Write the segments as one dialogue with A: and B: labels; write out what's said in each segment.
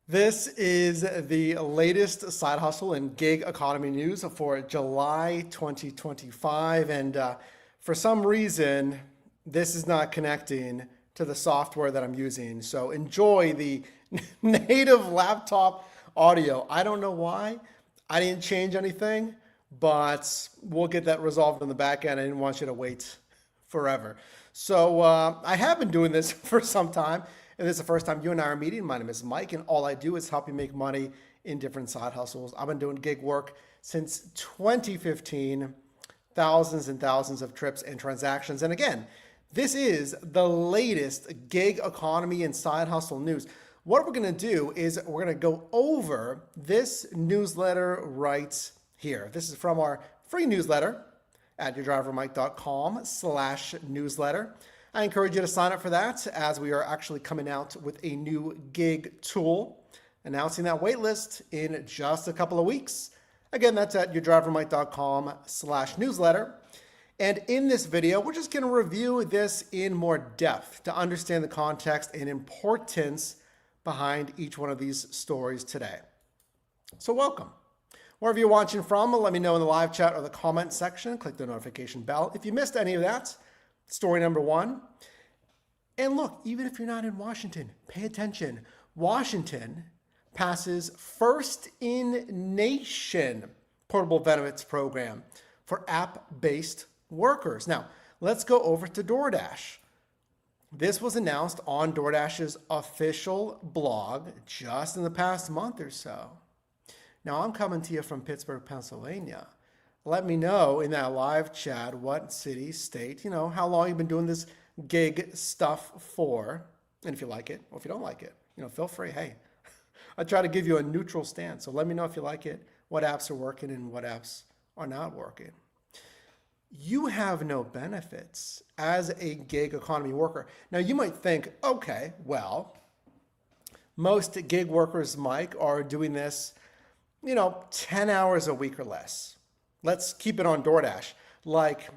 A: This is the latest side hustle and gig economy news for July 2025. And for some reason, this is not connecting to the software that I'm using. So enjoy the native laptop audio. I don't know why. I didn't change anything, but we'll get that resolved on the back end. I didn't want you to wait forever. So I have been doing this for some time. And this is the first time you and I are meeting. My name is Mike, and all I do is help you make money in different side hustles. I've been doing gig work since 2015, thousands and thousands of trips and transactions. And again, this is the latest gig economy and side hustle news. What we're going to do is we're going to go over this newsletter right here. This is from our free newsletter at yourdrivermike.com/newsletter. I encourage you to sign up for that as we are actually coming out with a new gig tool, announcing that waitlist in just a couple of weeks. Again, that's at yourdrivermike.com/newsletter. And in this video, we're just going to review this in more depth to understand the context and importance behind each one of these stories today. So welcome. Wherever you're watching from, let me know in the live chat or the comment section. Click the notification bell. If you missed any of that, story number one. And look, even if you're not in Washington, pay attention. Washington passes first in nation portable benefits program for app-based workers. Now, let's go over to DoorDash. This was announced on DoorDash's official blog just in the past month or so. Now, I'm coming to you from Pittsburgh, Pennsylvania. Let me know in that live chat what city, state, how long you've been doing this gig stuff for. And if you like it, or if you don't like it, feel free. Hey, I try to give you a neutral stance. So let me know if you like it, what apps are working and what apps are not working. You have no benefits as a gig economy worker. Now you might think, okay, well, most gig workers, Mike, are doing this, 10 hours a week or less. Let's keep it on DoorDash. Like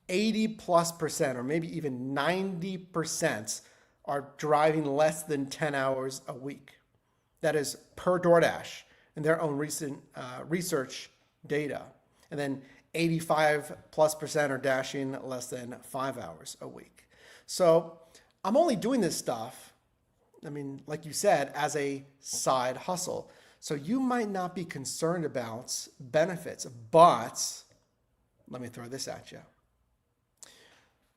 A: 80+%, or maybe even 90% are driving less than 10 hours a week. That is per DoorDash and their own recent research data. And then 85+% are dashing less than 5 hours a week. So I'm only doing this stuff, like you said, as a side hustle. So you might not be concerned about benefits, but let me throw this at you.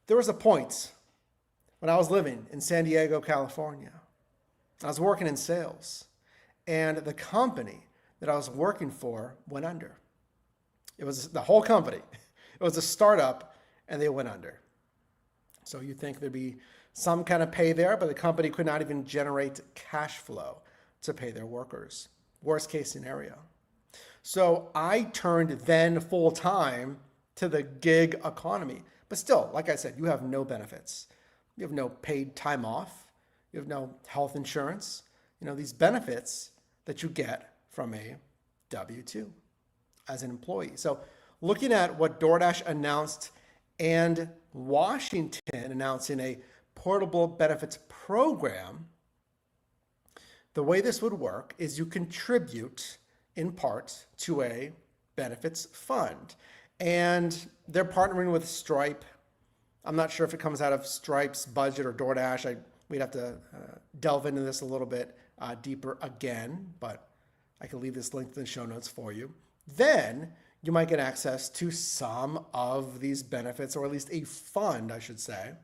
A: There was a point when I was living in San Diego, California. I was working in sales, and the company that I was working for went under. It was the whole company. It was a startup, and they went under. So you think there'd be some kind of pay there, but the company could not even generate cash flow to pay their workers. Worst case scenario. So I turned then full time to the gig economy. But still, like I said, you have no benefits. You have no paid time off. You have no health insurance. These benefits that you get from a W-2 as an employee. So looking at what DoorDash announced and Washington announcing a portable benefits program, the way this would work is you contribute in part to a benefits fund. And they're partnering with Stripe. I'm not sure if it comes out of Stripe's budget or DoorDash. We'd have to delve into this a little bit deeper again, but I can leave this link in the show notes for you. Then you might get access to some of these benefits, or at least a fund, I should say.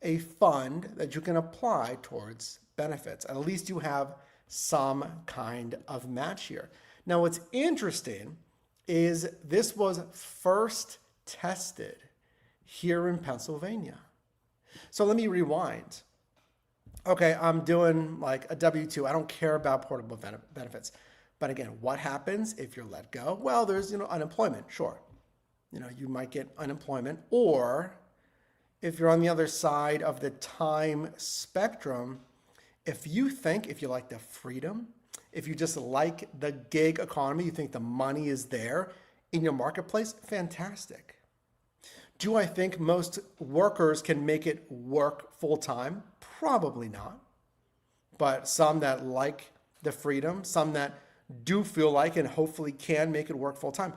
A: A fund that you can apply towards benefits. At least you have some kind of match here. Now, what's interesting is this was first tested here in Pennsylvania. So let me rewind. Okay, I'm doing like a W-2. I don't care about portable benefits. But again, what happens if you're let go? Well, there's, unemployment, sure. You might get unemployment, or if you're on the other side of the time spectrum, if you like the freedom, if you just like the gig economy, you think the money is there in your marketplace, fantastic. Do I think most workers can make it work full time? Probably not. But some that like the freedom, some that do feel like and hopefully can make it work full time,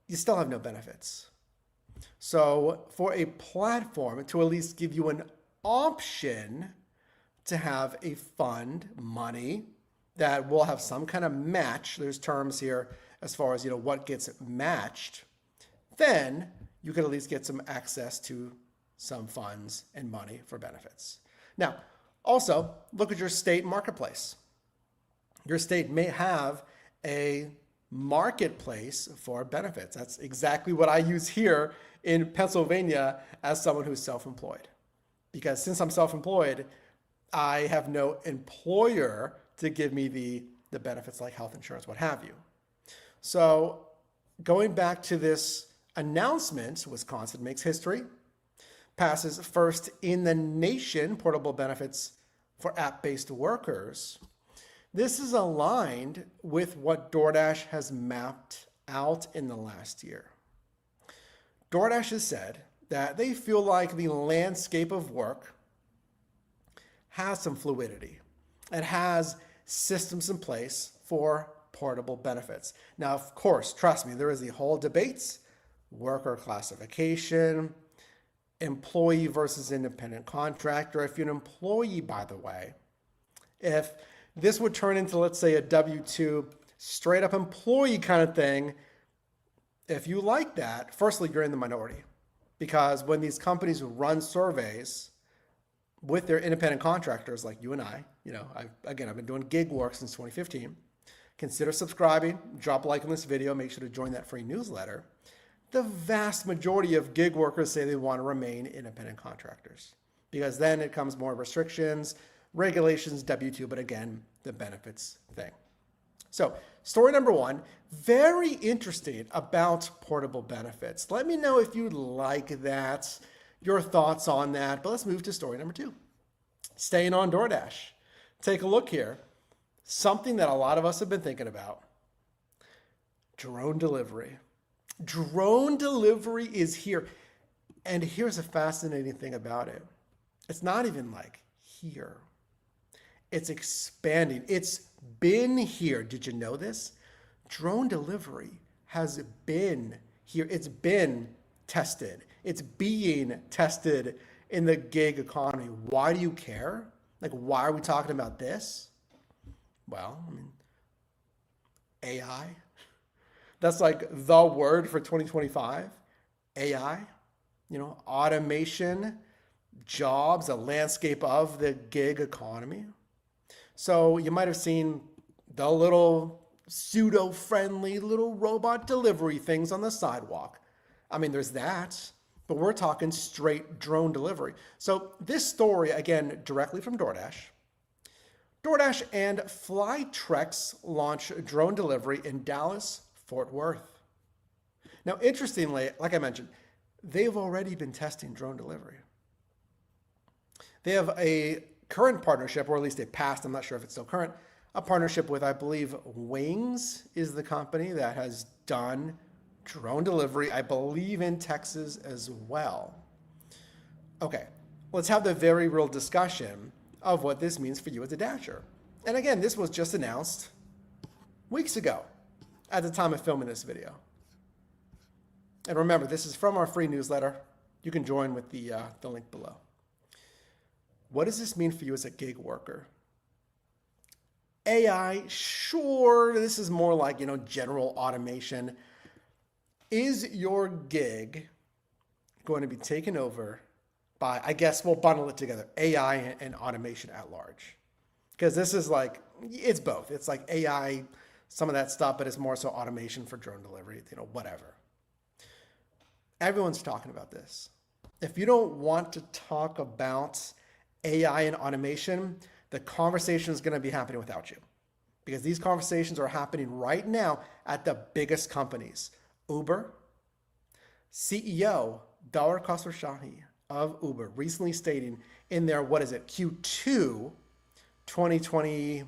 A: you still have no benefits. So for a platform to at least give you an option to have a fund, money, that will have some kind of match, there's terms here as far as what gets matched, then you could at least get some access to some funds and money for benefits. Now, also look at your state marketplace. Your state may have a marketplace for benefits. That's exactly what I use here in Pennsylvania as someone who's self-employed. Because since I'm self-employed, I have no employer to give me the benefits like health insurance, what have you. So going back to this announcement, Wisconsin makes history, passes first in the nation portable benefits for app-based workers. This is aligned with what DoorDash has mapped out in the last year. DoorDash has said that they feel like the landscape of work has some fluidity. It has systems in place for portable benefits. Now, of course, trust me, there is the whole debates, worker classification, employee versus independent contractor. If you're an employee, by the way, if this would turn into, let's say, a W-2 straight up employee kind of thing, if you like that, firstly, you're in the minority. Because when these companies run surveys with their independent contractors like you and I, I've been doing gig work since 2015. Consider subscribing, drop a like on this video, make sure to join that free newsletter. The vast majority of gig workers say they want to remain independent contractors because then it comes more restrictions, regulations, W-2, but again, the benefits thing. So story number one, very interesting about portable benefits. Let me know if you like that, your thoughts on that, but let's move to story number two. Staying on DoorDash. Take a look here. Something that a lot of us have been thinking about. Drone delivery. Drone delivery is here. And here's a fascinating thing about it. It's not even like here. It's expanding. It's been here. Did you know this? Drone delivery has been here. It's been tested. It's being tested in the gig economy. Why do you care? Like, why are we talking about this? Well, AI. That's like the word for 2025. AI, automation, jobs, a landscape of the gig economy. So you might have seen the little pseudo-friendly little robot delivery things on the sidewalk. There's that, but we're talking straight drone delivery. So this story, again, directly from DoorDash. DoorDash and Flytrex launch drone delivery in Dallas, Fort Worth. Now, interestingly, like I mentioned, they've already been testing drone delivery. They have a current partnership, or at least a past, I'm not sure if it's still current, a partnership with, I believe, Wings is the company that has done drone delivery, I believe in Texas as well. Okay, let's have the very real discussion of what this means for you as a Dasher. And again, this was just announced weeks ago at the time of filming this video. And remember, this is from our free newsletter. You can join with the link below. What does this mean for you as a gig worker? AI, sure, this is more like, general automation. Is your gig going to be taken over by, I guess we'll bundle it together, AI and automation at large? Because this is like, it's both. It's like AI, some of that stuff, but it's more so automation for drone delivery, whatever. Everyone's talking about this. If you don't want to talk about AI and automation, the conversation is going to be happening without you. Because these conversations are happening right now at the biggest companies. Uber, CEO Dara Khosrowshahi of Uber recently stating in their, Q2 2020,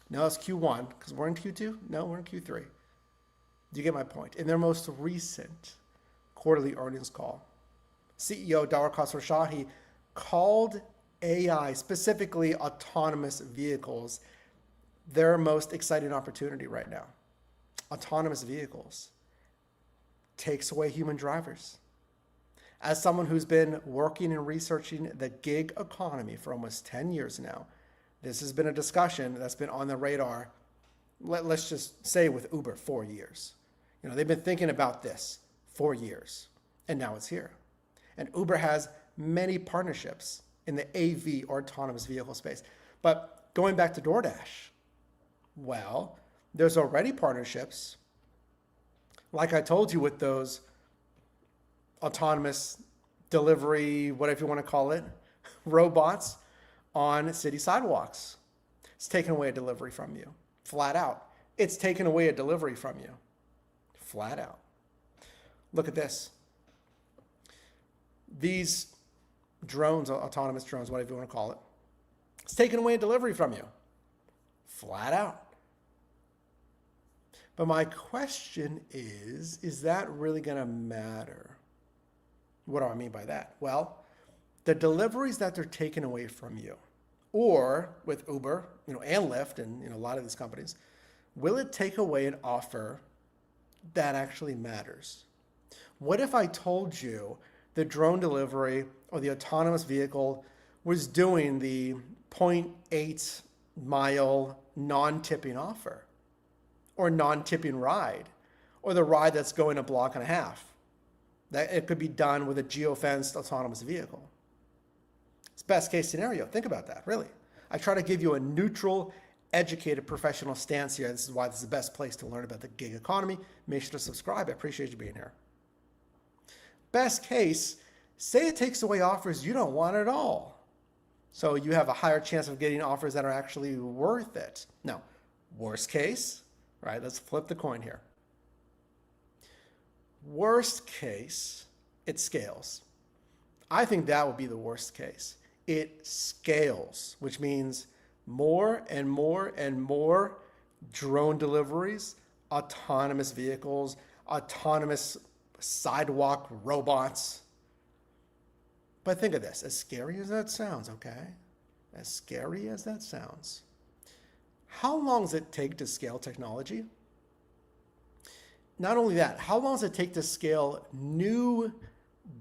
A: no, it's Q1, because we're in Q2? No, we're in Q3. Do you get my point? In their most recent quarterly earnings call, CEO Dara Khosrowshahi called AI, specifically autonomous vehicles, their most exciting opportunity right now. Autonomous vehicles takes away human drivers. As someone who's been working and researching the gig economy for almost 10 years now, this has been a discussion that's been on the radar, let's just say with Uber, 4 years. They've been thinking about this for years, and now it's here. And Uber has many partnerships in the AV or autonomous vehicle space. But going back to DoorDash, well, there's already partnerships, like I told you, with those autonomous delivery, whatever you want to call it, robots on city sidewalks. It's taken away a delivery from you, flat out. It's taken away a delivery from you, flat out. Look at this. These drones, autonomous drones, whatever you want to call it, it's taken away a delivery from you, flat out. But my question is that really going to matter? What do I mean by that? Well, the deliveries that they're taking away from you, or with Uber, and Lyft, and a lot of these companies, will it take away an offer that actually matters? What if I told you the drone delivery or the autonomous vehicle was doing the 0.8 mile non-tipping offer, or non-tipping ride, or the ride that's going a block and a half? That it could be done with a geofenced autonomous vehicle. It's best case scenario. Think about that, really. I try to give you a neutral, educated, professional stance here. This is why this is the best place to learn about the gig economy. Make sure to subscribe. I appreciate you being here. Best case, say it takes away offers you don't want at all. So you have a higher chance of getting offers that are actually worth it. Now, worst case, right? Let's flip the coin here. Worst case, it scales. I think that would be the worst case. It scales, which means more and more and more drone deliveries, autonomous vehicles, autonomous sidewalk robots. But think of this, as scary as that sounds, okay? As scary as that sounds. How long does it take to scale technology? Not only that, how long does it take to scale new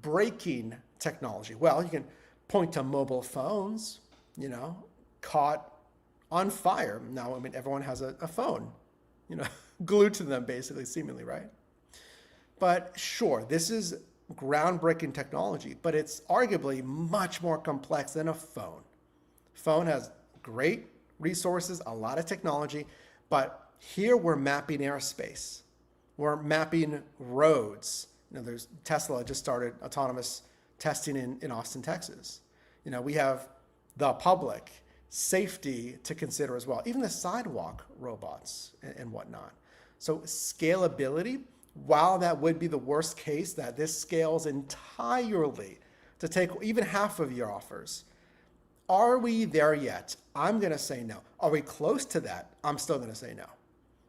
A: breaking technology? Well, you can point to mobile phones, caught on fire. Now, everyone has a phone, glued to them basically, seemingly, right? But sure, this is groundbreaking technology, but it's arguably much more complex than a phone. Phone has great resources, a lot of technology, but here we're mapping airspace. We're mapping roads. There's Tesla just started autonomous testing in Austin, Texas. We have the public safety to consider as well, even the sidewalk robots and whatnot. So scalability, while that would be the worst case, that this scales entirely to take even half of your offers, are we there yet? I'm going to say no. Are we close to that? I'm still going to say no.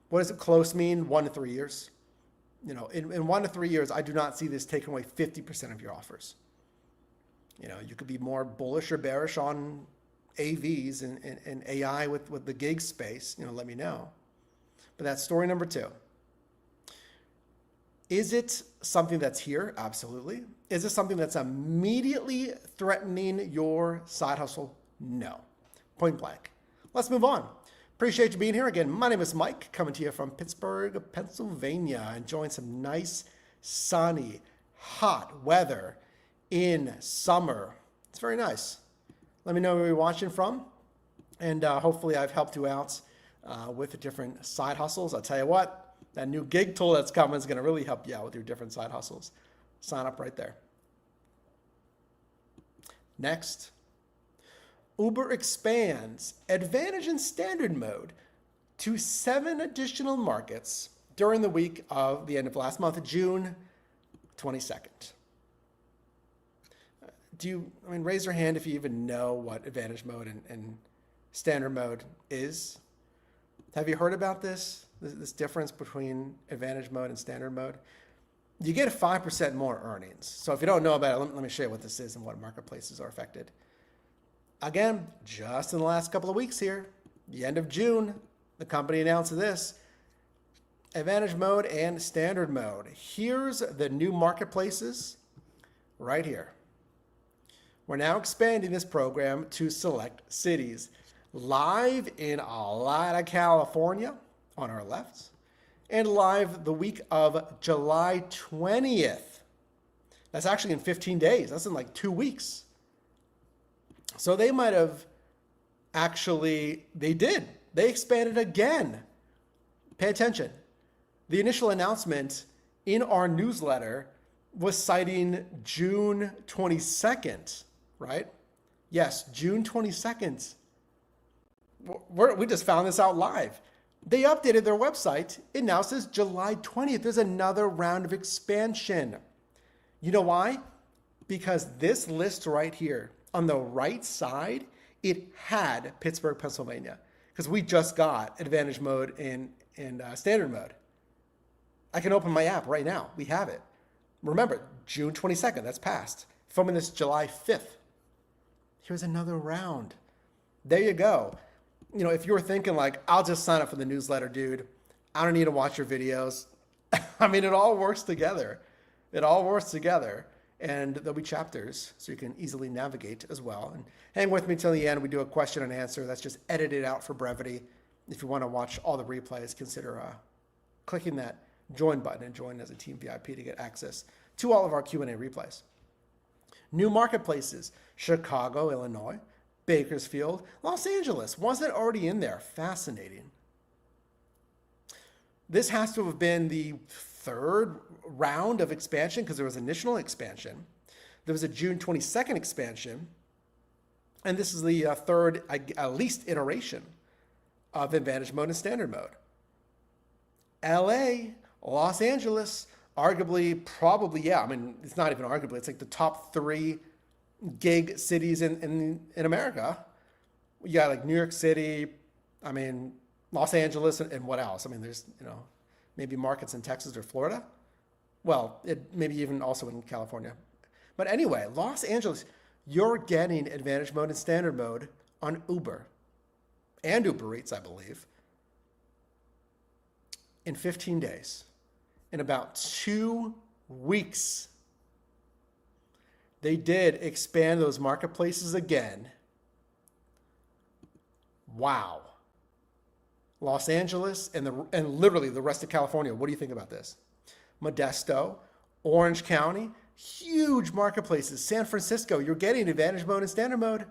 A: What does it close mean? 1 to 3 years? In 1 to 3 years, I do not see this taking away 50% of your offers. You could be more bullish or bearish on AVs and AI with the gig space. Let me know. But that's story number 2. Is it something that's here? Absolutely. Is it something that's immediately threatening your side hustle? No. Point blank. Let's move on. Appreciate you being here again. My name is Mike, coming to you from Pittsburgh, Pennsylvania, enjoying some nice, sunny, hot weather in summer. It's very nice. Let me know where you're watching from, and hopefully I've helped you out with the different side hustles. I'll tell you what, that new gig tool that's coming is going to really help you out with your different side hustles. Sign up right there. Next. Uber expands Advantage and Standard mode to 7 additional markets during the week of the end of last month, June 22nd. Raise your hand if you even know what Advantage mode and Standard mode is. Have you heard about this difference between Advantage mode and Standard mode? You get 5% more earnings. So if you don't know about it, let me show you what this is and what marketplaces are affected. Again, just in the last couple of weeks here, the end of June, the company announced this: Advantage mode and standard mode. Here's the new marketplaces right here. We're now expanding this program to select cities. Live in a lot of California on our left, and live the week of July 20th. That's actually in 15 days. That's in like 2 weeks. So they might have they did. They expanded again. Pay attention. The initial announcement in our newsletter was citing June 22nd, right? Yes, June 22nd. We just found this out live. They updated their website. It now says July 20th. There's another round of expansion. You know why? Because this list right here on the right side, it had Pittsburgh, Pennsylvania, because we just got Advantage mode and standard mode. I can open my app right now. We have it. Remember, June 22nd, that's passed. Filming this July 5th. Here's another round. There you go. You know, if you were thinking like, I'll just sign up for the newsletter, dude. I don't need to watch your videos. I mean, it all works together. It all works together. And there'll be chapters so you can easily navigate as well. And hang with me till the end. We do a question and answer that's just edited out for brevity. If you want to watch all the replays, consider clicking that join button and join as a team VIP to get access to all of our Q&A replays. New marketplaces: Chicago, Illinois, Bakersfield, Los Angeles. Wasn't already in there? Fascinating. This has to have been the third round of expansion because there was initial expansion. There was a June 22nd expansion. And this is the third, at least, iteration of Advantage mode and standard mode. LA, Los Angeles, arguably, probably, yeah. I mean, it's not even arguably. It's like the top 3 gig cities in America. You got like New York City, I mean, Los Angeles, and what else? I mean, there's, maybe markets in Texas or Florida. Well, maybe even also in California. But anyway, Los Angeles, you're getting Advantage mode and standard mode on Uber and Uber Eats, I believe, in 15 days. In about 2 weeks, they did expand those marketplaces again. Wow. Los Angeles and literally the rest of California. What do you think about this? Modesto, Orange County, huge marketplaces. San Francisco, you're getting Advantage mode and standard mode.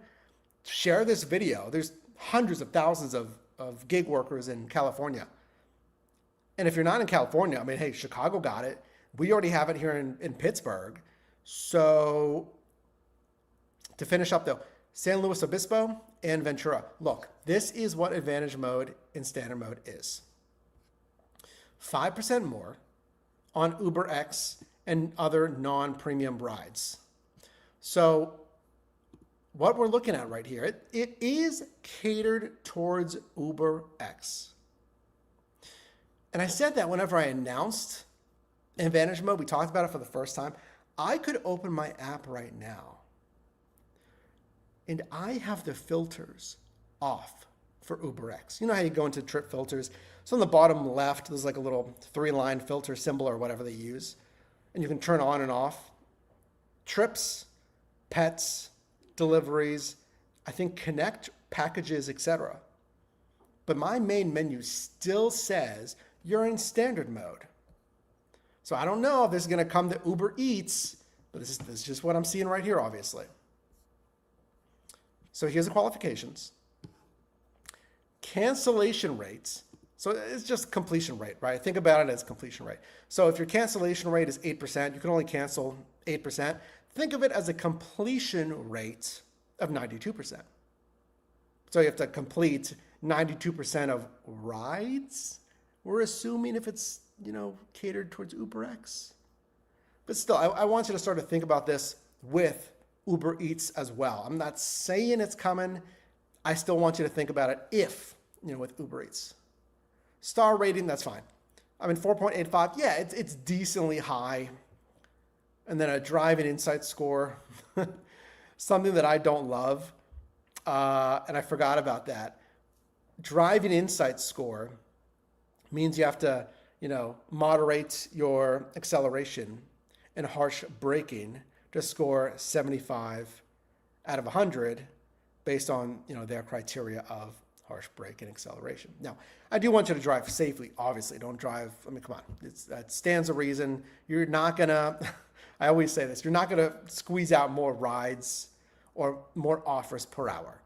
A: Share this video. There's hundreds of thousands of gig workers in California. And if you're not in California, I mean, hey, Chicago got it. We already have it here in Pittsburgh. So to finish up though, San Luis Obispo and Ventura. Look, this is what Advantage mode and standard mode is. 5% more on UberX and other non-premium rides. So what we're looking at right here, it is catered towards UberX. And I said that whenever I announced Advantage mode, we talked about it for the first time. I could open my app right now and I have the filters off for UberX. You know how you go into trip filters? So on the bottom left, there's like a little 3-line filter symbol or whatever they use. And you can turn on and off trips, pets, deliveries, I think connect, packages, etc. But my main menu still says you're in standard mode. So I don't know if this is going to come to Uber Eats, but this is just what I'm seeing right here, obviously. So here's the qualifications. Cancellation rates. So it's just completion rate, right? Think about it as completion rate. So if your cancellation rate is 8%, you can only cancel 8%. Think of it as a completion rate of 92%. So you have to complete 92% of rides. We're assuming if it's, catered towards UberX. But still, I want you to start to think about this with Uber Eats as well. I'm not saying it's coming. I still want you to think about it with Uber Eats. Star rating, that's fine. I mean, 4.85, yeah, it's decently high. And then a driving insight score, something that I don't love. And I forgot about that. driving insight score means you have to, moderate your acceleration and harsh braking to score 75 out of 100 based on, their criteria of harsh brake and acceleration. Now, I do want you to drive safely, obviously. Don't drive, come on, that stands a reason. You're not gonna, I always say this, you're not gonna squeeze out more rides or more offers per hour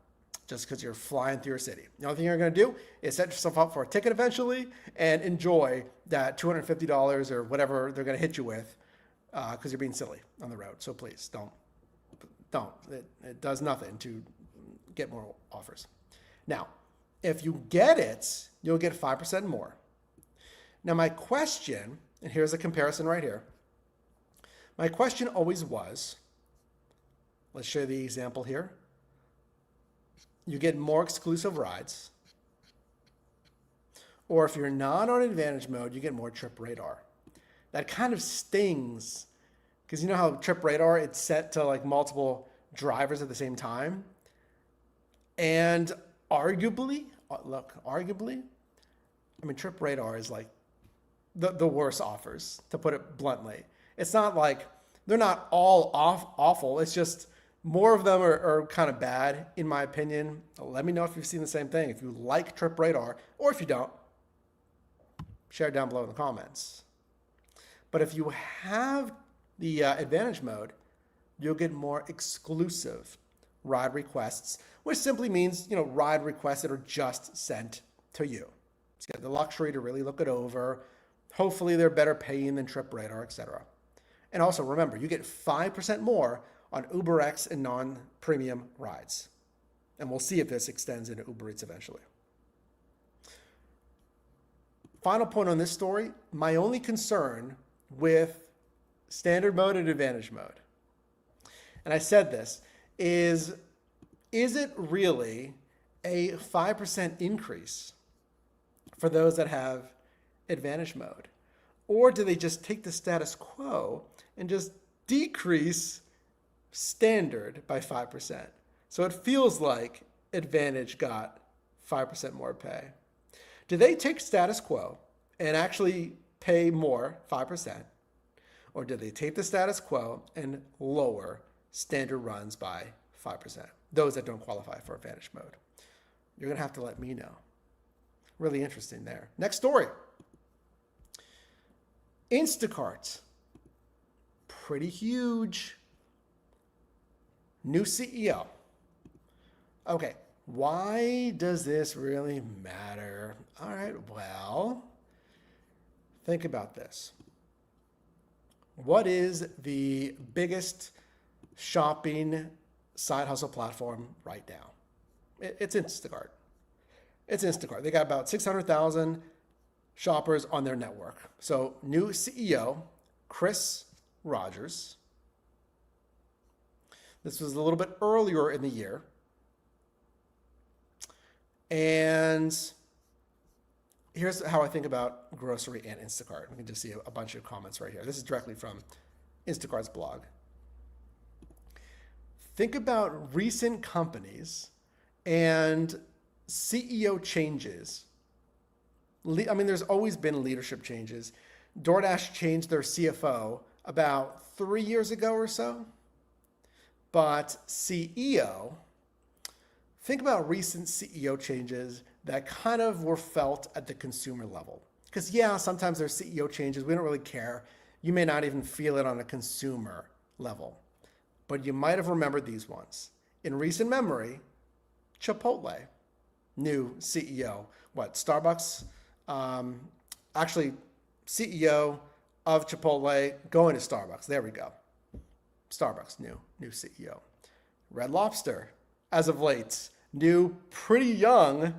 A: just because you're flying through your city. The only thing you're gonna do is set yourself up for a ticket eventually and enjoy that $250 or whatever they're gonna hit you with because you're being silly on the road. So please, don't. It does nothing to get more offers. Now, if you get it, you'll get 5% more. Now, my question, and here's a comparison right here. My question always was, let's show the example here. You get more exclusive rides. Or if you're not on advantage mode, you get more trip radar. That kind of stings because you know how trip radar, it's set to like multiple drivers at the same time. And arguably, trip radar is like the worst offers, to put it bluntly. It's not like they're not all awful. It's just more of them are kind of bad, in my opinion. Let me know if you've seen the same thing. If you like trip radar, or if you don't, share it down below in the comments. But if you have the advantage mode, you'll get more exclusive ride requests, which simply means, ride requests that are just sent to you. So you get the luxury to really look it over. Hopefully they're better paying than trip radar, etc. And also remember, you get 5% more on UberX and non-premium rides. And we'll see if this extends into Uber Eats eventually. Final point on this story, my only concern with standard mode and advantage mode, and I said this, is it really a 5% increase for those that have advantage mode? Or do they just take the status quo and just decrease standard by 5%? So it feels like advantage got 5% more pay. Do they take status quo and actually pay more, 5%? Or do they take the status quo and lower standard runs by 5%? Those that don't qualify for advantage mode. You're going to have to let me know. Really interesting there. Next story. Instacart. Pretty huge. New CEO. Okay, why does this really matter? All right, well, think about this. What is the biggest shopping side hustle platform right now? It's Instacart. It's Instacart. They got about 600,000 shoppers on their network. So new CEO, Chris Rogers. This was a little bit earlier in the year. And here's how I think about grocery and Instacart. We can just see a bunch of comments right here. This is directly from Instacart's blog. Think about recent companies and CEO changes. There's always been leadership changes. DoorDash changed their CFO about 3 years ago or so. But CEO, think about recent CEO changes that kind of were felt at the consumer level. Because sometimes there's CEO changes. We don't really care. You may not even feel it on a consumer level. But you might have remembered these ones. In recent memory, Chipotle, new CEO. Starbucks? Actually, CEO of Chipotle going to Starbucks. There we go. Starbucks, new CEO. Red Lobster, as of late, new, pretty young,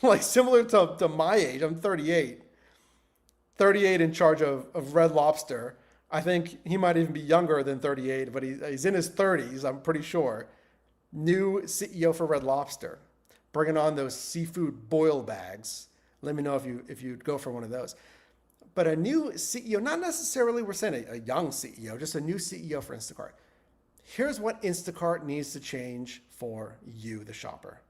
A: like similar to my age. I'm 38. 38 in charge of Red Lobster. I think he might even be younger than 38, but he's in his 30s, I'm pretty sure. New CEO for Red Lobster, bringing on those seafood boil bags. Let me know if you'd go for one of those. But a new CEO, not necessarily we're saying a young CEO, just a new CEO for Instacart. Here's what Instacart needs to change for you, the shopper.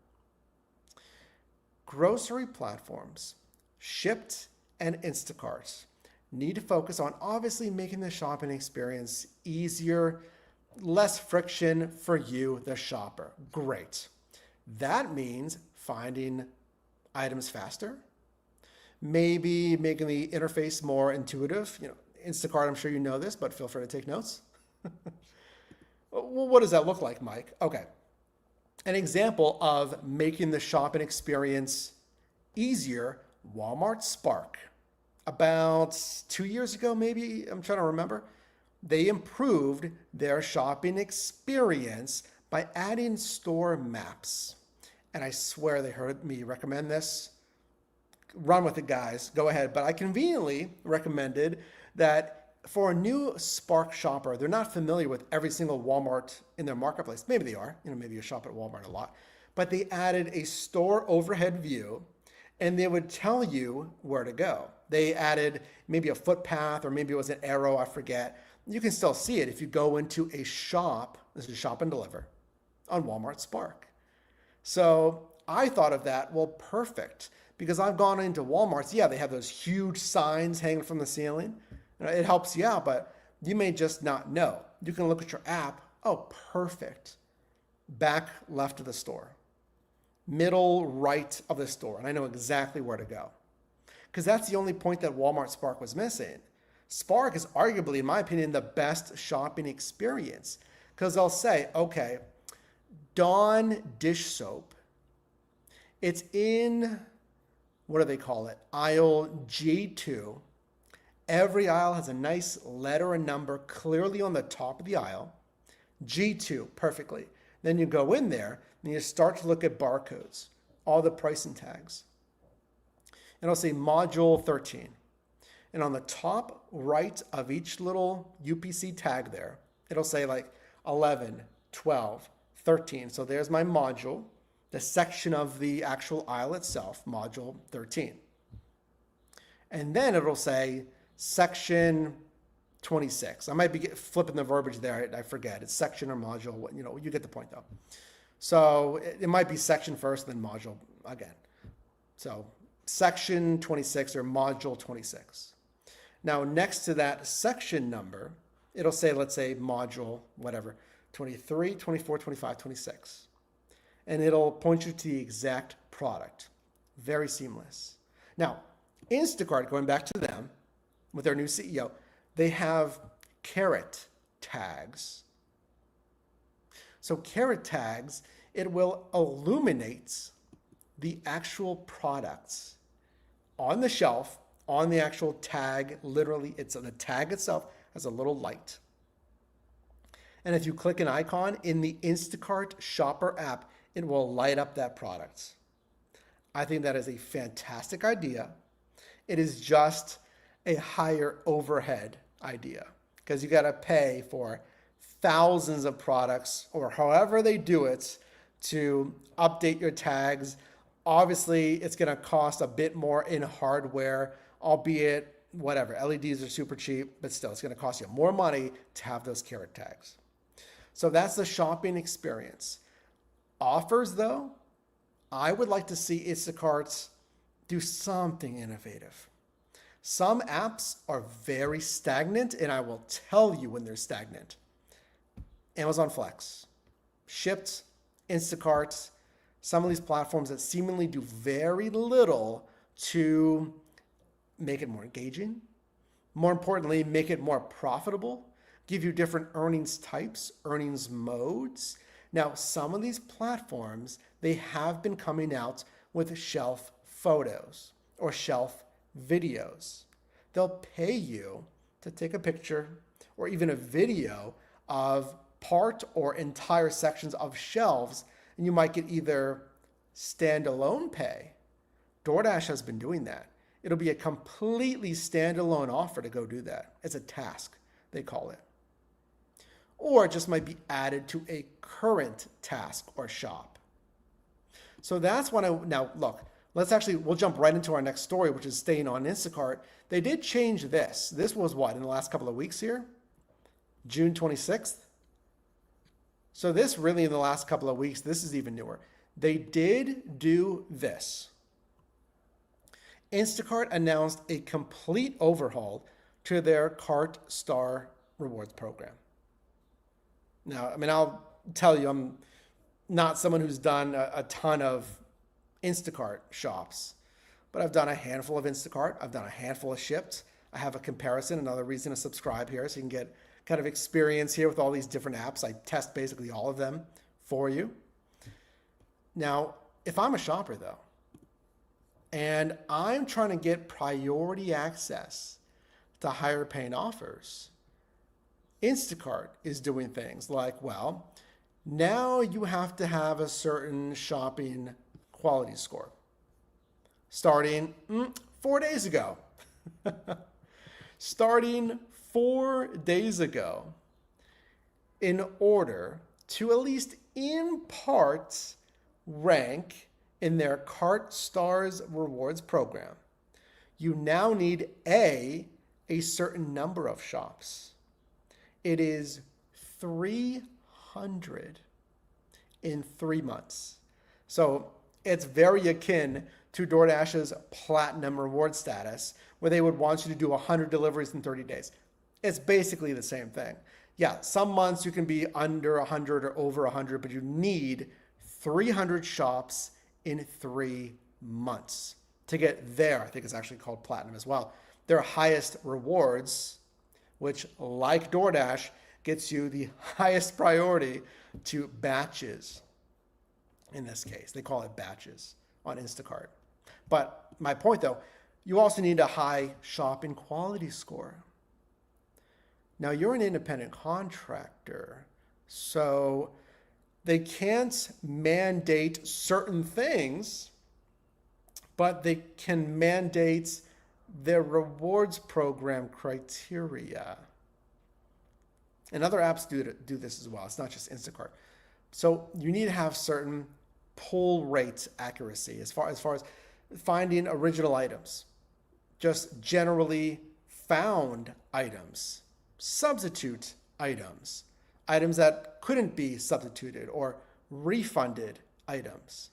A: grocery platforms, Shipt and Instacart, need to focus on obviously making the shopping experience easier, less friction for you, the shopper. Great. That means finding items faster, maybe making the interface more intuitive. Instacart, I'm sure you know this, but feel free to take notes. Well, what does that look like, Mike? Okay. An example of making the shopping experience easier, Walmart Spark. About 2 years ago, maybe, I'm trying to remember, they improved their shopping experience by adding store maps. And I swear they heard me recommend this. Run with it, guys. Go ahead. But I conveniently recommended that for a new Spark shopper, they're not familiar with every single Walmart in their marketplace. Maybe they are. Maybe you shop at Walmart a lot. But they added a store overhead view, and they would tell you where to go. They added maybe a footpath, or maybe it was an arrow, I forget. You can still see it if you go into a shop. This is shop and deliver on Walmart Spark. So I thought of that, well, perfect. Because I've gone into Walmarts, yeah, they have those huge signs hanging from the ceiling. It helps you out, but you may just not know. You can look at your app. Oh, perfect. Back left of the store. Middle right of the store. And I know exactly where to go. Because that's the only point that Walmart Spark was missing. Spark is arguably, in my opinion, the best shopping experience. Because they'll say, okay, Dawn dish soap. It's in, what do they call it? Aisle G2. Every aisle has a nice letter and number clearly on the top of the aisle. G2, perfectly. Then you go in there and you start to look at barcodes, all the pricing tags. And it'll say module 13. And on the top right of each little UPC tag there, it'll say like 11, 12, 13. So there's my module, the section of the actual aisle itself, module 13. And then it'll say section 26. I might be flipping the verbiage there. I forget. It's section or module. You get the point though. So it might be section first, then module again. So section 26 or module 26. Now next to that section number, it'll say, let's say module, whatever, 23, 24, 25, 26. And it'll point you to the exact product. Very seamless. Now, Instacart, going back to them, with their new CEO, they have caret tags. So caret tags, it will illuminate the actual products on the shelf, on the actual tag. Literally, it's on the tag itself has a little light. And if you click an icon in the Instacart shopper app, it will light up that product. I think that is a fantastic idea. It is just a higher overhead idea because you got to pay for thousands of products or however they do it to update your tags. Obviously, it's going to cost a bit more in hardware, albeit whatever. LEDs are super cheap, but still, it's going to cost you more money to have those caret tags. So that's the shopping experience. Offers, though, I would like to see Instacarts do something innovative. Some apps are very stagnant, and I will tell you when they're stagnant. Amazon Flex, Shipt, Instacart, some of these platforms that seemingly do very little to make it more engaging. More importantly, make it more profitable, give you different earnings types, earnings modes. Now, some of these platforms, they have been coming out with shelf photos or shelf videos. They'll pay you to take a picture or even a video of part or entire sections of shelves, and you might get either standalone pay. DoorDash has been doing that. It'll be a completely standalone offer to go do that. It's a task, they call it. Or it just might be added to a current task or shop. So that's what now look, we'll jump right into our next story, which is staying on Instacart. They did change this. This was what, in the last couple of weeks here? June 26th? So this really in the last couple of weeks, this is even newer. They did do this. Instacart announced a complete overhaul to their Cart Star rewards program. Now, I'll tell you, I'm not someone who's done a ton of Instacart shops, but I've done a handful of Instacart. I've done a handful of Shipt. I have a comparison, another reason to subscribe here, so you can get kind of experience here with all these different apps. I test basically all of them for you. Now, if I'm a shopper though, and I'm trying to get priority access to higher paying offers, Instacart is doing things like, well, now you have to have a certain shopping quality score starting 4 days ago. Starting 4 days ago, in order to at least in part rank in their Cart Stars rewards program, you now need a certain number of shops. It is 300 in 3 months. So it's very akin to DoorDash's platinum reward status, where they would want you to do 100 deliveries in 30 days. It's basically the same thing. Yeah, some months you can be under 100 or over 100, but you need 300 shops in 3 months to get there. I think it's actually called platinum as well. Their highest rewards, which like DoorDash, gets you the highest priority to batches. In this case, they call it batches on Instacart. But my point though, you also need a high shopping quality score. Now you're an independent contractor, so they can't mandate certain things, but they can mandate their rewards program criteria. And other apps do this as well. It's not just Instacart. So you need to have certain pull rate accuracy as far as finding original items, just generally found items, substitute items, items that couldn't be substituted, or refunded items.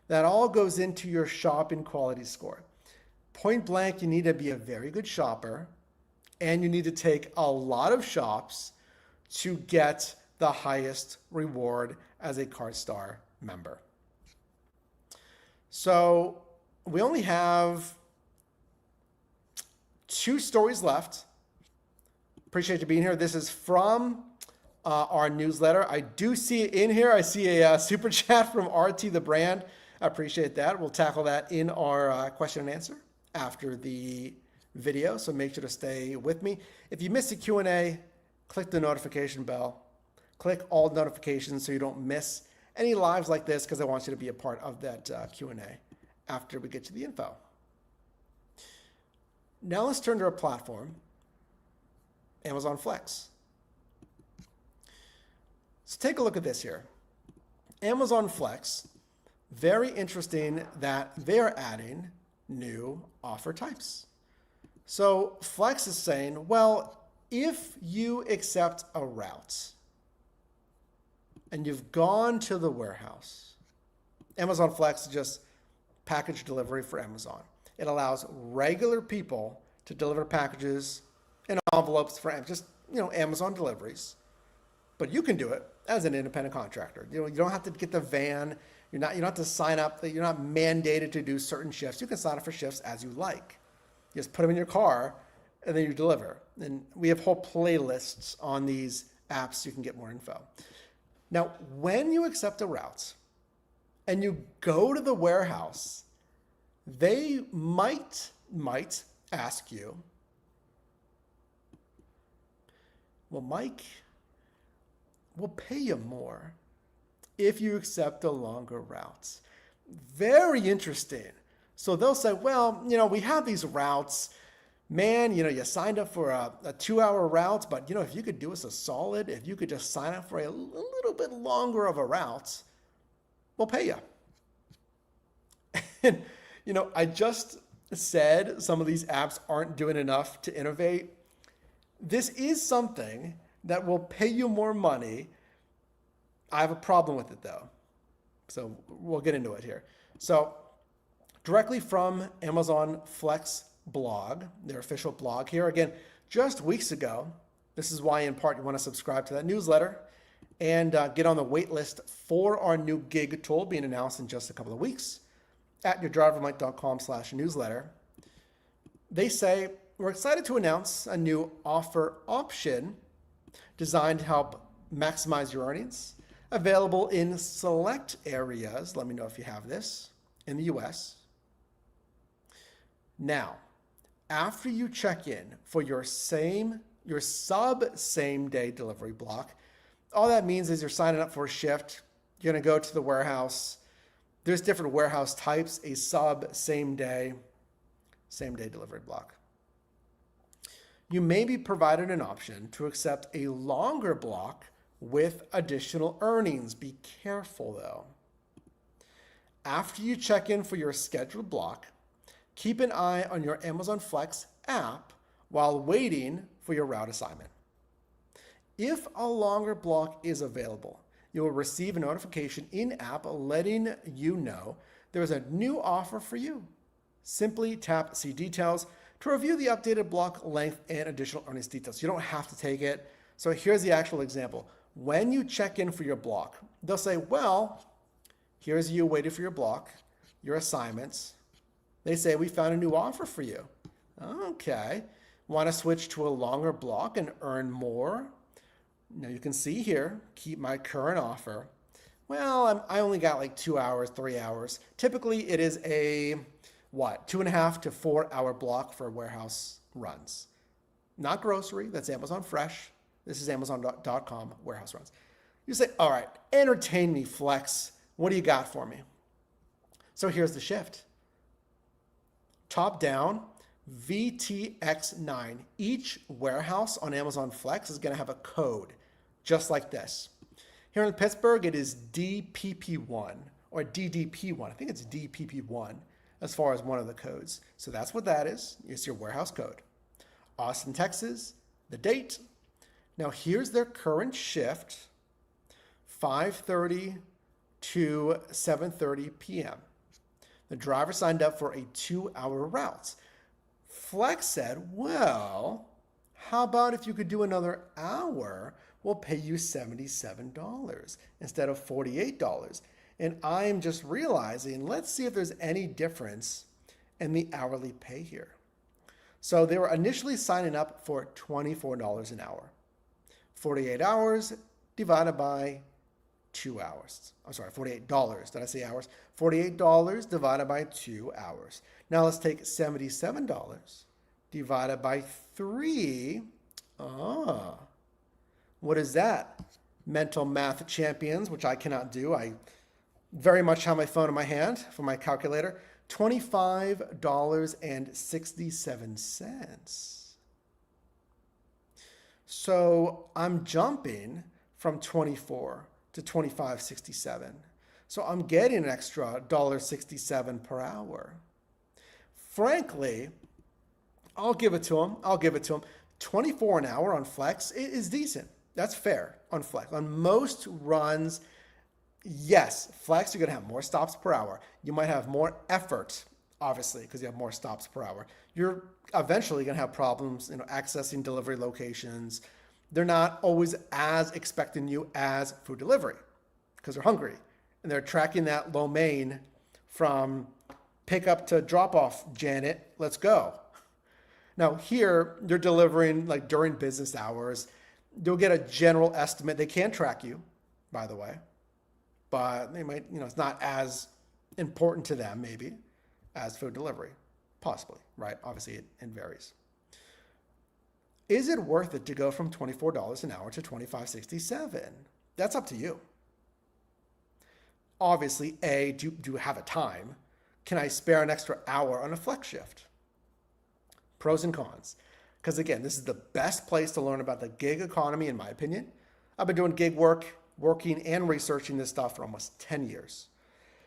A: That all goes into your shopping quality score. Point blank, you need to be a very good shopper, and you need to take a lot of shops to get the highest reward as a Cart Star member. So we only have 2 stories left. Appreciate you being here. This is from our newsletter. I do see it in here. I see a super chat from RT the brand. I appreciate that. We'll tackle that in our question and answer after the video, so make sure to stay with me. If you missed the Q&A, click the notification bell. Click all notifications so you don't miss any lives like this, because I want you to be a part of that Q&A after we get to the info. Now let's turn to our platform, Amazon Flex. So take a look at this here. Amazon Flex, very interesting that they're adding new offer types. So Flex is saying, well, if you accept a route and you've gone to the warehouse, Amazon Flex is just package delivery for Amazon. It allows regular people to deliver packages in envelopes for just, Amazon deliveries. But you can do it as an independent contractor. You don't have to get the van. You don't have to sign up. You're not mandated to do certain shifts. You can sign up for shifts as you like. You just put them in your car and then you deliver. And we have whole playlists on these apps so you can get more info. Now, when you accept a route and you go to the warehouse, they might ask you, well, Mike, we'll pay you more if you accept a longer route. Very interesting. So they'll say, well, we have these routes. Man, you signed up for a 2-hour route, but if you could do us a solid, if you could just sign up for a little bit longer of a route, we'll pay you. And, I just said some of these apps aren't doing enough to innovate. This is something that will pay you more money. I have a problem with it though. So we'll get into it here. So directly from Amazon Flex blog, their official blog here. Again, just weeks ago. This is why in part you want to subscribe to that newsletter and get on the wait list for our new gig tool being announced in just a couple of weeks at yourdrivermight.com/newsletter. They say, we're excited to announce a new offer option designed to help maximize your earnings, available in select areas. Let me know if you have this in the US. Now, after you check in for your same day delivery block, all that means is you're signing up for a shift. You're going to go to the warehouse. There's different warehouse types, a same day delivery block. You may be provided an option to accept a longer block with additional earnings. Be careful though. After you check in for your scheduled block, keep an eye on your Amazon Flex app while waiting for your route assignment. If a longer block is available, you will receive a notification in-app letting you know there is a new offer for you. Simply tap See Details to review the updated block length and additional earnings details. You don't have to take it. So here's the actual example. When you check in for your block, they'll say, well, here's you waiting for your block, your assignments. They say, we found a new offer for you. Okay. Want to switch to a longer block and earn more? Now you can see here, keep my current offer. Well, I only got like 2 hours, 3 hours. Typically it is a, 2.5 to 4 hour block for warehouse runs. Not grocery, that's Amazon Fresh. This is Amazon.com warehouse runs. You say, all right, entertain me, Flex. What do you got for me? So here's the shift. Top down, VTX9. Each warehouse on Amazon Flex is going to have a code just like this. Here in Pittsburgh, it is DPP1 or DDP1. I think it's DPP1 as far as one of the codes. So that's what that is. It's your warehouse code. Austin, Texas, the date. Now here's their current shift, 5:30 to 7:30 p.m. The driver signed up for a 2-hour route. Flex said, well, how about if you could do another hour? We'll pay you $77 instead of $48. And I'm just realizing, let's see if there's any difference in the hourly pay here. So they were initially signing up for $24 an hour. 48 hours divided by 2 hours. I'm sorry, $48. Did I say hours? $48 divided by 2 hours. Now let's take $77 divided by 3. What is that? Mental math champions, which I cannot do. I very much have my phone in my hand for my calculator. $25.67. So I'm jumping from 24 to 25.67. So I'm getting an extra $1.67 per hour. Frankly, I'll give it to them. 24 an hour on Flex is decent. That's fair on Flex. On most runs, yes, Flex, you're going to have more stops per hour. You might have more effort, obviously, because you have more stops per hour. You're eventually going to have problems, accessing delivery locations. They're not always as expecting you as food delivery because they're hungry. And they're tracking that lo mein from pickup to drop off, Janet, let's go. Now here, they're delivering like during business hours. You'll get a general estimate. They can track you, by the way, but they might, it's not as important to them maybe as food delivery, possibly, right? Obviously it varies. Is it worth it to go from $24 an hour to $25.67? That's up to you. Obviously, do you have a time? Can I spare an extra hour on a flex shift? Pros and cons. Because again, this is the best place to learn about the gig economy, in my opinion. I've been doing gig work, working and researching this stuff for almost 10 years.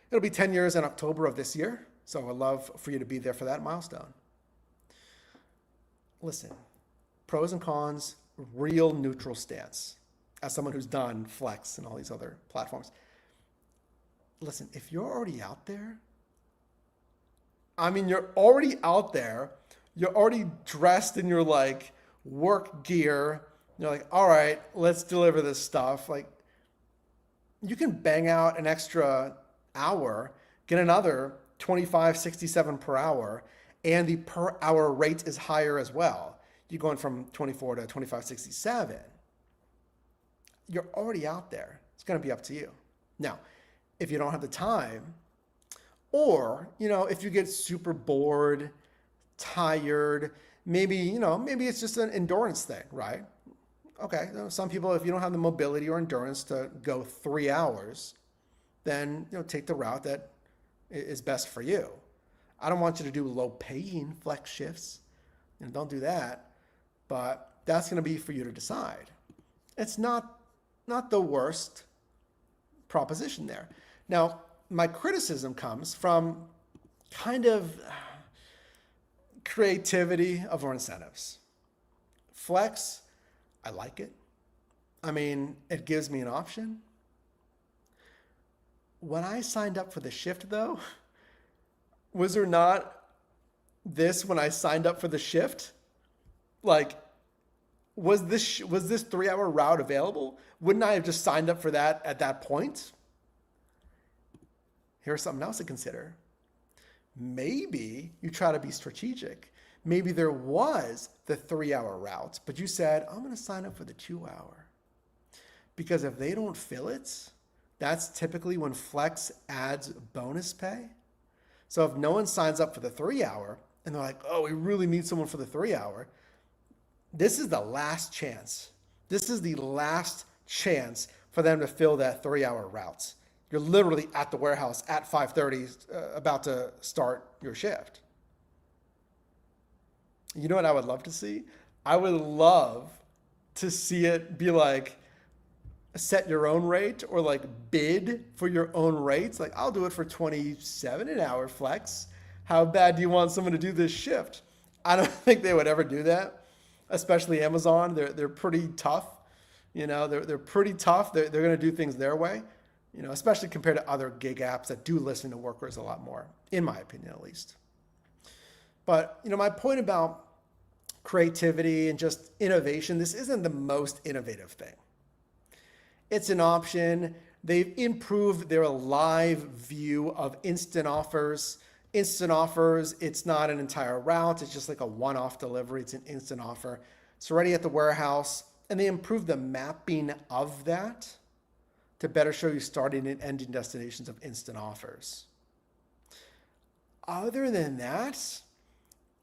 A: It'll be 10 years in October of this year. So I'd love for you to be there for that milestone. Listen, pros and cons, real neutral stance. As someone who's done Flex and all these other platforms. Listen, if you're already out there, I mean, you're already out there. You're already dressed in your like work gear. You're like, all right, let's deliver this stuff. Like, you can bang out an extra hour, get another 25.67 per hour, and the per hour rate is higher as well. You're going from 24 to 25.67. You're already out there. It's going to be up to you. Now, if you don't have the time, or, if you get super bored, tired, maybe it's just an endurance thing, right? Okay, some people, if you don't have the mobility or endurance to go 3 hours, then take the route that is best for you. I don't want you to do low-paying flex shifts. Don't do that. But that's going to be for you to decide. It's not the worst proposition there. Now, my criticism comes from kind of creativity of our incentives. Flex, I like it. I mean, it gives me an option. When I signed up for the shift, though, was there not this when I signed up for the shift? Like, was this 3-hour route available? Wouldn't I have just signed up for that at that point? Here's something else to consider. Maybe you try to be strategic. Maybe there was the 3-hour route, but you said, I'm going to sign up for the 2-hour. Because if they don't fill it, that's typically when Flex adds bonus pay. So if no one signs up for the 3-hour and they're like, oh, we really need someone for the 3-hour, this is the last chance. This is the last chance for them to fill that 3-hour route. You're literally at the warehouse at 5:30, about to start your shift. You know what I would love to see? I would love to see it be like, set your own rate or like bid for your own rates. Like, I'll do it for $27 an hour Flex. How bad do you want someone to do this shift? I don't think they would ever do that, especially Amazon. They're pretty tough. They're pretty tough. They're going to do things their way, especially compared to other gig apps that do listen to workers a lot more, in my opinion, at least. But, my point about creativity and just innovation, this isn't the most innovative thing. It's an option. They've improved their live view of instant offers. Instant offers, it's not an entire route. It's just like a one-off delivery. It's an instant offer. It's already at the warehouse. And they improved the mapping of that to better show you starting and ending destinations of instant offers. Other than that,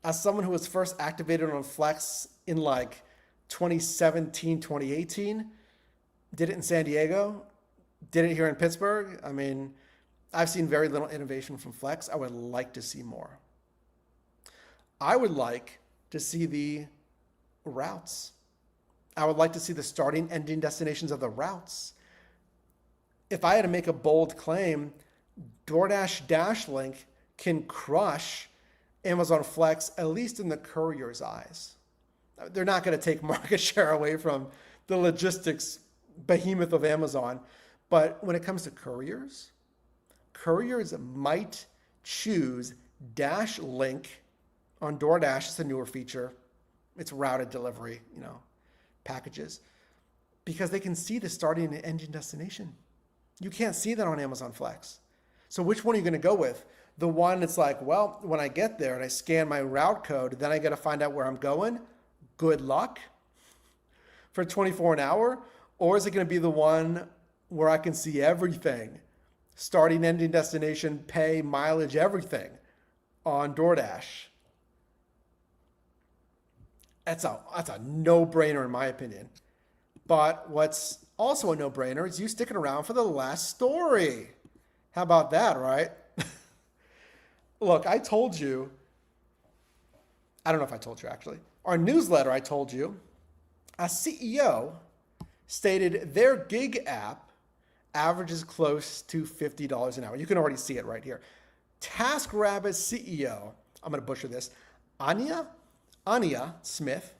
A: as someone who was first activated on Flex in like 2017, 2018, did it in San Diego, did it here in Pittsburgh. I mean, I've seen very little innovation from Flex. I would like to see more. I would like to see the routes. I would like to see the starting, ending destinations of the routes. If I had to make a bold claim, DoorDash Dashlink can crush Amazon Flex, at least in the courier's eyes. They're not going to take market share away from the logistics behemoth of Amazon. But when it comes to couriers might choose Dashlink on DoorDash. It's a newer feature. It's routed delivery, packages, because they can see the starting and ending destination. You can't see that on Amazon Flex. So which one are you going to go with? The one that's like, well, when I get there and I scan my route code, then I got to find out where I'm going. Good luck for 24 an hour. Or is it going to be the one where I can see everything? Starting, ending destination, pay, mileage, everything on DoorDash. That's a no-brainer in my opinion. But what's also a no-brainer is you sticking around for the last story. How about that, right? Look, I told you, I don't know if I told you actually, our newsletter I told you, a CEO stated their gig app averages close to $50 an hour. You can already see it right here. TaskRabbit CEO, I'm going to butcher this, Anya Smith,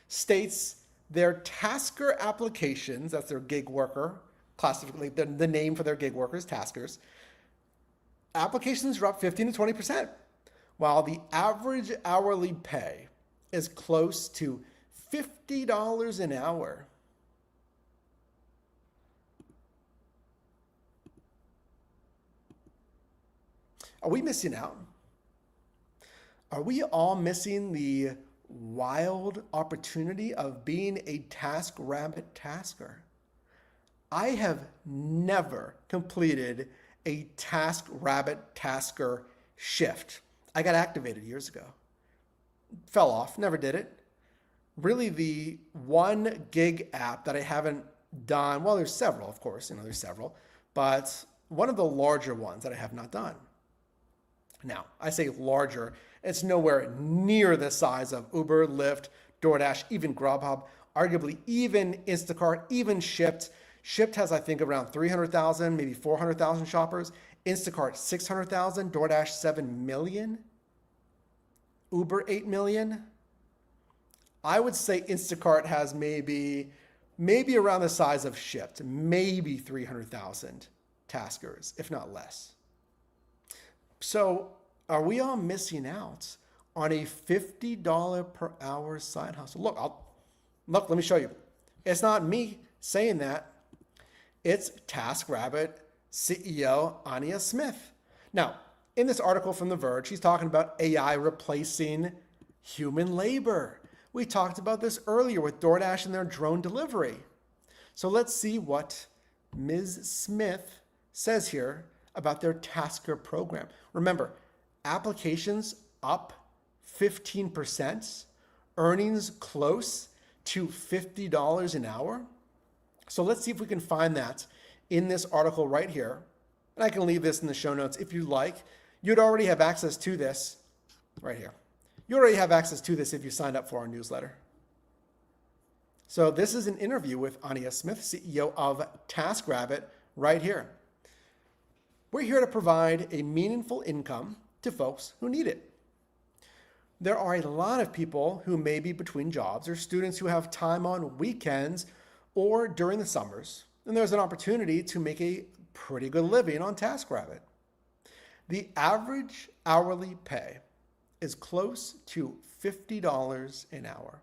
A: states their tasker applications, that's their gig worker, classically the name for their gig workers, taskers, applications are up 15 to 20%. while the average hourly pay is close to $50 an hour. Are we missing out? Are we all missing the wild opportunity of being a TaskRabbit tasker? I have never completed a TaskRabbit tasker shift. I got activated years ago. Fell off, never did it. Really, the one gig app that I haven't done, well, there's several, of course, there's several, but one of the larger ones that I have not done. Now, I say larger, it's nowhere near the size of Uber, Lyft, DoorDash, even Grubhub, arguably even Instacart, even Shipt. Shipt has, I think, around 300,000, maybe 400,000 shoppers. Instacart, 600,000. DoorDash, 7 million. Uber, 8 million. I would say Instacart has maybe around the size of Shipt, maybe 300,000 taskers, if not less. So are we all missing out on a $50 per hour side hustle? Look, let me show you. It's not me saying that. It's TaskRabbit CEO Anya Smith. Now, in this article from The Verge, he's talking about AI replacing human labor. We talked about this earlier with DoorDash and their drone delivery. So let's see what Ms. Smith says here about their tasker program. Remember, applications up 15%, earnings close to $50 an hour. So let's see if we can find that in this article right here. And I can leave this in the show notes if you'd like. You'd already have access to this right here. You already have access to this if you signed up for our newsletter. So this is an interview with Anya Smith, CEO of TaskRabbit, right here. We're here to provide a meaningful income to folks who need it. There are a lot of people who may be between jobs or students who have time on weekends or during the summers, and there's an opportunity to make a pretty good living on TaskRabbit. The average hourly pay is close to $50 an hour.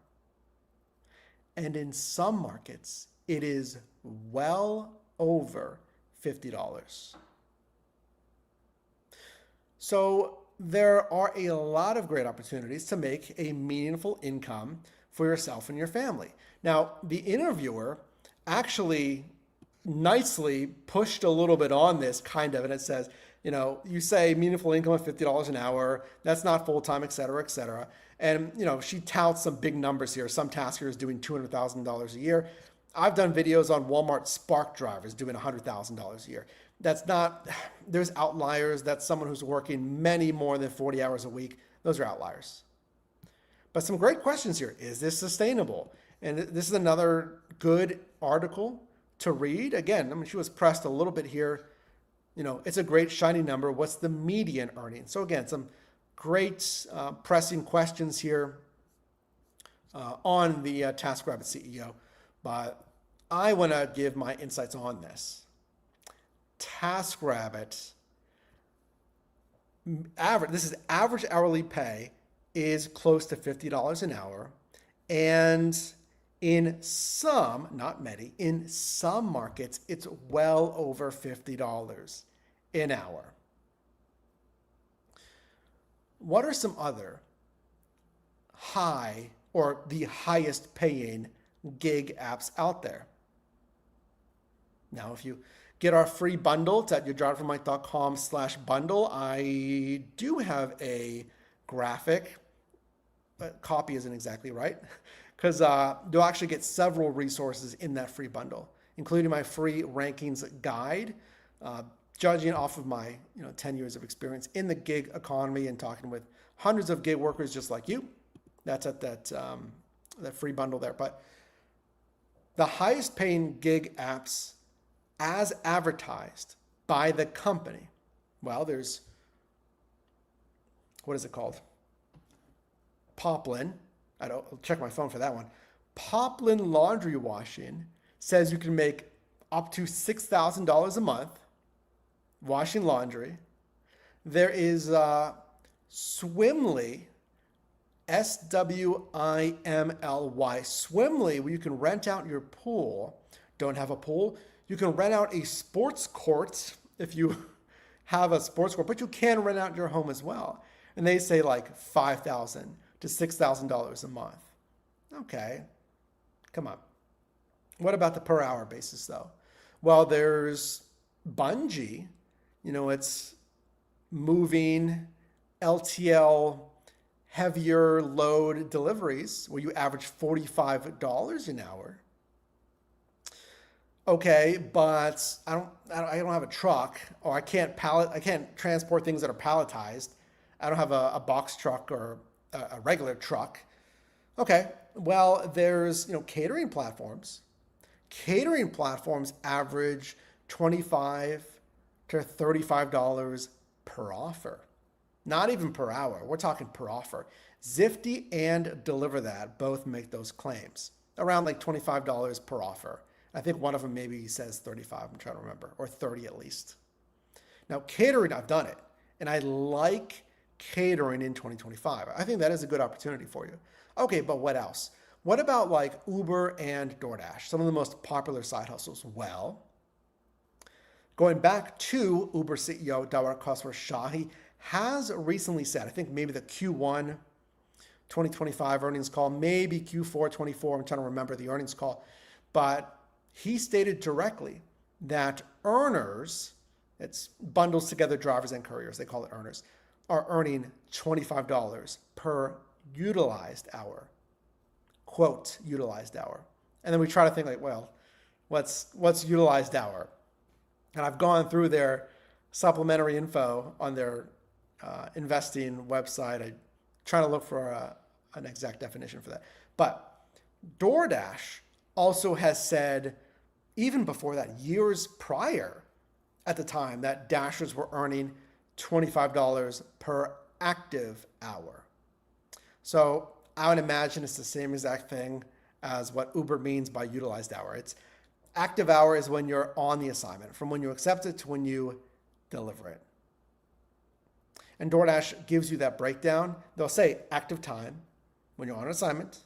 A: And in some markets, it is well over $50. So there are a lot of great opportunities to make a meaningful income for yourself and your family. Now, the interviewer actually nicely pushed a little bit on this kind of, and it says, you say meaningful income of $50 an hour, that's not full-time, et cetera, et cetera. And, she touts some big numbers here. Some taskers doing $200,000 a year. I've done videos on Walmart Spark drivers doing $100,000 a year. There's outliers. That's someone who's working many more than 40 hours a week. Those are outliers. But some great questions here. Is this sustainable? And this is another good article to read. Again, she was pressed a little bit here. It's a great shiny number. What's the median earning? So again, some great pressing questions here on the TaskRabbit CEO. But I want to give my insights on this. TaskRabbit, this is average hourly pay is close to $50 an hour. And in some, not many, in some markets, it's well over $50 an hour. What are some other high or the highest paying gig apps out there? Now, if you get our free bundle, it's at yourdrivermight.com/bundle. I do have a graphic, but copy isn't exactly right, because you'll actually get several resources in that free bundle, including my free rankings guide, judging off of my 10 years of experience in the gig economy and talking with hundreds of gig workers just like you. That's at that free bundle there. But the highest paying gig apps as advertised by the company, well, there's, what is it called? Poplin. I'll check my phone for that one. Poplin Laundry Washing says you can make up to $6,000 a month washing laundry. There is Swimly, Swimly, Swimly, where you can rent out your pool. Don't have a pool? You can rent out a sports court if you have a sports court, but you can rent out your home as well. And they say like $5,000 to $6,000 a month. Okay, come on. What about the per hour basis though? Well, there's Bungee, it's moving LTL heavier load deliveries where you average $45 an hour. Okay, but I don't have a truck, or I can't transport things that are palletized. I don't have a box truck or a regular truck. Okay, well, there's catering platforms. Catering platforms average $25 to $35 per offer. Not even per hour. We're talking per offer. Zifty and Deliver That both make those claims. Around like $25 per offer. I think one of them maybe says 35, I'm trying to remember, or 30 at least. Now, catering, I've done it, and I like catering in 2025. I think that is a good opportunity for you. Okay, but what else? What about like Uber and DoorDash, some of the most popular side hustles? Well, going back to Uber CEO Dawar Khosrowshahi has recently said, I think maybe the Q1 2025 earnings call, maybe Q4 24, I'm trying to remember the earnings call, but he stated directly that earners, it's bundles together drivers and couriers, they call it earners, are earning $25 per utilized hour. Quote, utilized hour. And then we try to think like, well, what's utilized hour? And I've gone through their supplementary info on their investing website. I'm trying to look for an exact definition for that. But DoorDash also has said, even before that, years prior at the time, that Dashers were earning $25 per active hour. So I would imagine it's the same exact thing as what Uber means by utilized hour. It's active hour is when you're on the assignment, from when you accept it to when you deliver it. And DoorDash gives you that breakdown. They'll say active time when you're on assignment,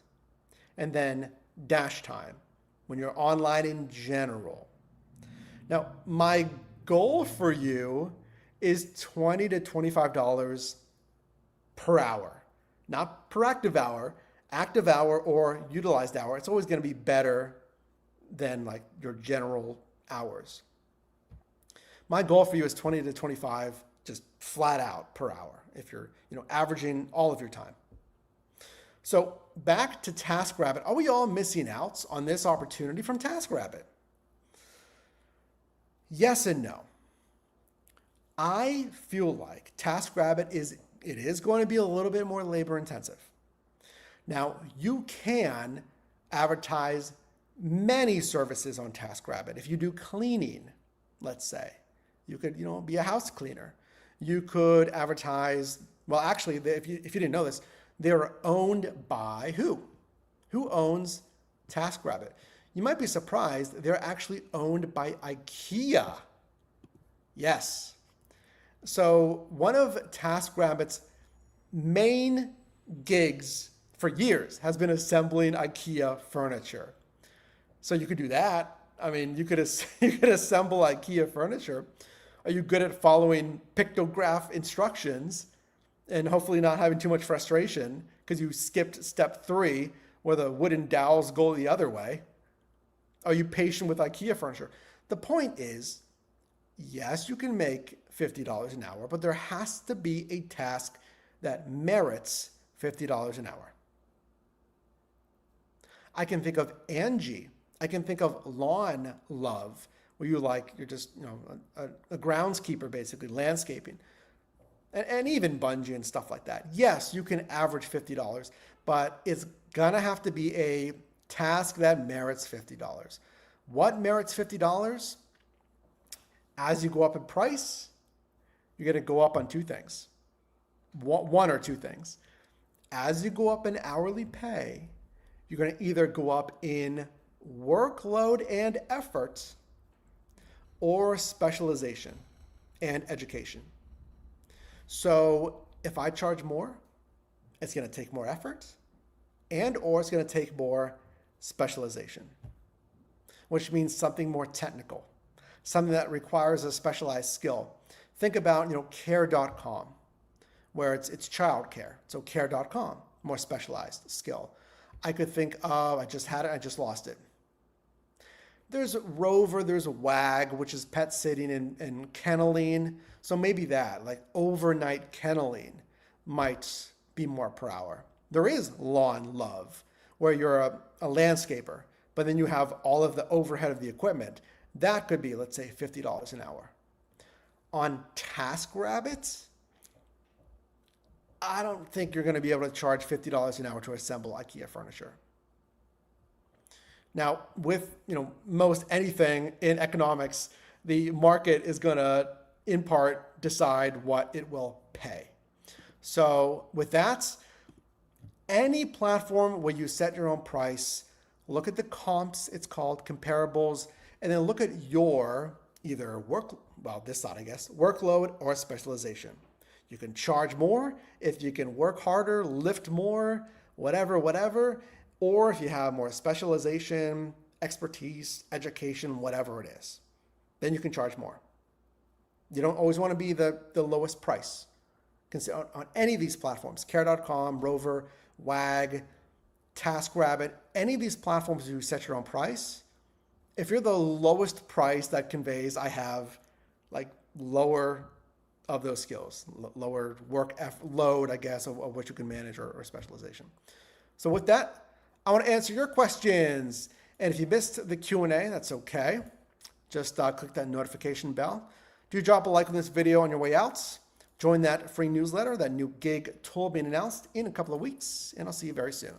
A: and then dash time when you're online in general. Now, my goal for you is $20 to $25 per hour, not per active hour or utilized hour. It's always going to be better than like your general hours. My goal for you is 20 to 25, just flat out per hour, if you're averaging all of your time. So back to TaskRabbit. Are we all missing out on this opportunity from TaskRabbit? Yes and no. I feel like TaskRabbit is going to be a little bit more labor intensive. Now, you can advertise many services on TaskRabbit. If you do cleaning, let's say, you could be a house cleaner. You could advertise, well, actually, if you didn't know this, they're owned by who? Who owns TaskRabbit? You might be surprised, they're actually owned by IKEA. Yes. So one of TaskRabbit's main gigs for years has been assembling IKEA furniture. So you could do that. I mean, you could assemble IKEA furniture. Are you good at following pictograph instructions and hopefully not having too much frustration because you skipped step 3 where the wooden dowels go the other way? Are you patient with IKEA furniture? The point is, yes, you can make $50 an hour, but there has to be a task that merits $50 an hour. I can think of Angie. I can think of Lawn Love, where you're just a groundskeeper, basically, landscaping. And even Bungee and stuff like that. Yes, you can average $50, but it's gonna have to be a task that merits $50. What merits $50? As you go up in price, you're gonna go up on two things. One or two things. As you go up in hourly pay, you're gonna either go up in workload and effort or specialization and education. So if I charge more, it's going to take more effort or it's going to take more specialization, which means something more technical, something that requires a specialized skill. Think about, care.com, where it's childcare. So care.com, more specialized skill. I could think of, I just had it, I just lost it. There's Rover, there's WAG, which is pet sitting and kenneling. So maybe that, like overnight kenneling, might be more per hour. There is Lawn Love, where you're a landscaper, but then you have all of the overhead of the equipment. That could be, let's say, $50 an hour. On TaskRabbit, I don't think you're going to be able to charge $50 an hour to assemble IKEA furniture. Now, with most anything in economics, the market is going to, in part, decide what it will pay. So with that, any platform where you set your own price, look at the comps, it's called comparables, and then look at your either workload or specialization. You can charge more if you can work harder, lift more, whatever, or if you have more specialization, expertise, education, whatever it is, then you can charge more. You don't always want to be the lowest price. On any of these platforms, care.com, Rover, WAG, TaskRabbit, any of these platforms you set your own price, if you're the lowest price that conveys I have like lower of those skills, lower work load, I guess, of what you can manage or specialization. So with that, I want to answer your questions. And if you missed the Q&A, that's okay. Just click that notification bell. Do drop a like on this video on your way out. Join that free newsletter, that new gig tool being announced in a couple of weeks, and I'll see you very soon.